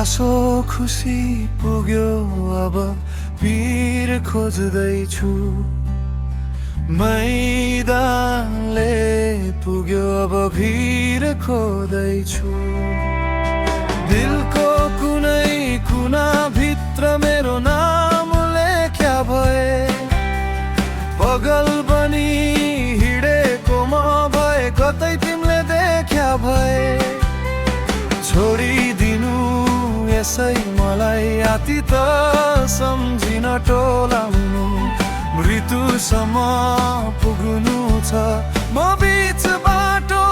हाँसो खुसी पुग्यो अब पीर खोज्दैछु मैदानले पुग्यो अब भिर खोज्दैछु दिलको कुनै कुना भित्र मेरो नाम लेख्या भए पगल बनी हिँडेको म भए कतै तिमीले देख्या भए छोडिदिनु यसै मलाई आती त सम्झिन टोलाउनु मृत्युसम्म पुग्नु छ म बीच बाटो